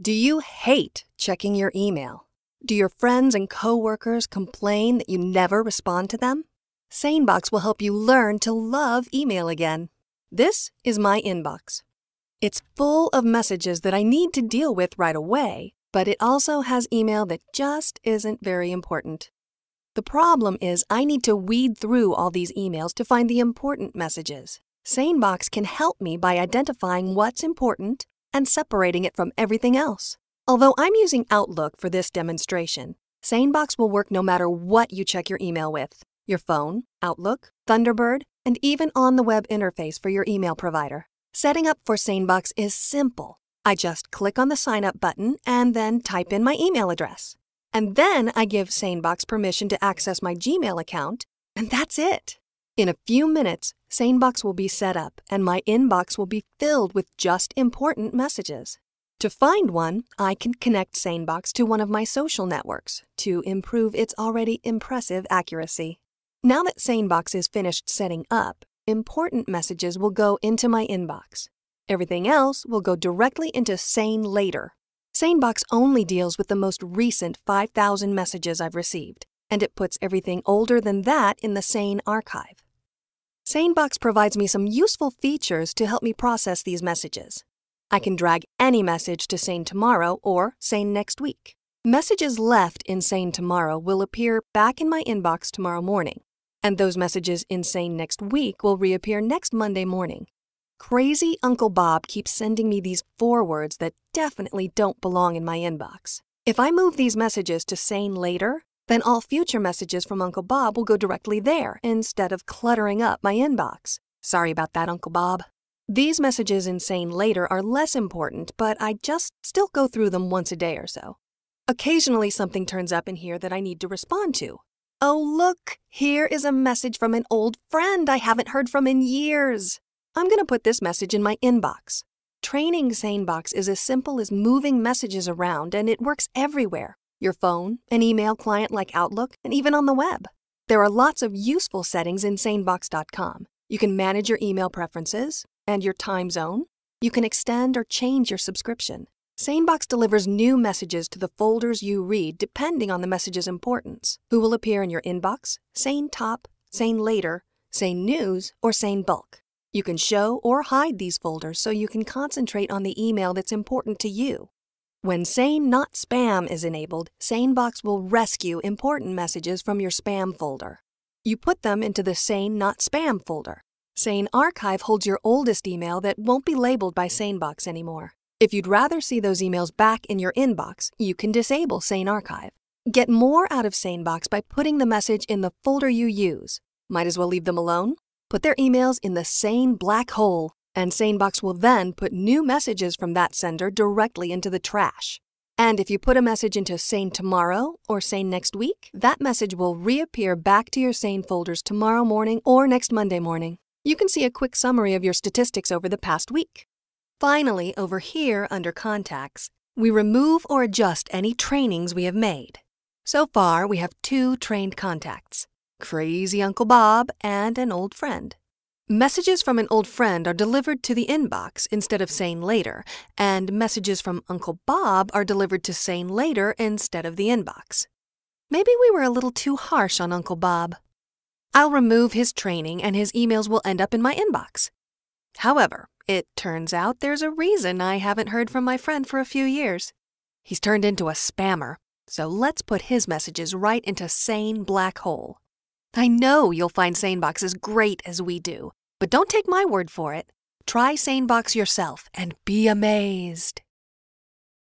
Do you hate checking your email? Do your friends and coworkers complain that you never respond to them? Sanebox will help you learn to love email again. This is my inbox. It's full of messages that I need to deal with right away, but it also has email that just isn't very important. The problem is I need to weed through all these emails to find the important messages. Sanebox can help me by identifying what's important and separating it from everything else. Although I'm using Outlook for this demonstration, Sanebox will work no matter what you check your email with: your phone, Outlook, Thunderbird, and even on the web interface for your email provider. Setting up for Sanebox is simple. I just click on the Sign Up button and then type in my email address. And then I give Sanebox permission to access my Gmail account, and that's it. In a few minutes, Sanebox will be set up and my inbox will be filled with just important messages. To find one, I can connect Sanebox to one of my social networks to improve its already impressive accuracy. Now that Sanebox is finished setting up, important messages will go into my inbox. Everything else will go directly into Sane Later. Sanebox only deals with the most recent 5,000 messages I've received, and it puts everything older than that in the Sane archive. Sanebox provides me some useful features to help me process these messages. I can drag any message to Sane Tomorrow or Sane Next Week. Messages left in Sane Tomorrow will appear back in my inbox tomorrow morning, and those messages in Sane Next Week will reappear next Monday morning. Crazy Uncle Bob keeps sending me these forwards that definitely don't belong in my inbox. If I move these messages to Sane Later, then all future messages from Uncle Bob will go directly there instead of cluttering up my inbox. Sorry about that, Uncle Bob. These messages in Sane Later are less important, but I just still go through them once a day or so. Occasionally something turns up in here that I need to respond to. Oh, look, here is a message from an old friend I haven't heard from in years. I'm going to put this message in my inbox. Training Sanebox is as simple as moving messages around, and it works everywhere. Your phone, an email client like Outlook, and even on the web. There are lots of useful settings in Sanebox.com. You can manage your email preferences and your time zone. You can extend or change your subscription. Sanebox delivers new messages to the folders you read depending on the message's importance, who will appear in your inbox, Sane Top, Sane Later, Sane News, or Sane Bulk. You can show or hide these folders so you can concentrate on the email that's important to you. When Sane Not Spam is enabled, Sanebox will rescue important messages from your spam folder. You put them into the Sane Not Spam folder. Sane Archive holds your oldest email that won't be labeled by Sanebox anymore. If you'd rather see those emails back in your inbox, you can disable Sane Archive. Get more out of Sanebox by putting the message in the folder you use. Might as well leave them alone. Put their emails in the Sane black hole, and Sanebox will then put new messages from that sender directly into the trash. And if you put a message into Sane Tomorrow or Sane Next Week, that message will reappear back to your Sane folders tomorrow morning or next Monday morning. You can see a quick summary of your statistics over the past week. Finally, over here under Contacts, we remove or adjust any trainings we have made. So far, we have 2 trained contacts: Crazy Uncle Bob and an old friend. Messages from an old friend are delivered to the inbox instead of Sane Later, and messages from Uncle Bob are delivered to Sane Later instead of the inbox. Maybe we were a little too harsh on Uncle Bob. I'll remove his training and his emails will end up in my inbox. However, it turns out there's a reason I haven't heard from my friend for a few years. He's turned into a spammer, so let's put his messages right into Sane Black Hole. I know you'll find Sanebox as great as we do, but don't take my word for it. Try Sanebox yourself and be amazed.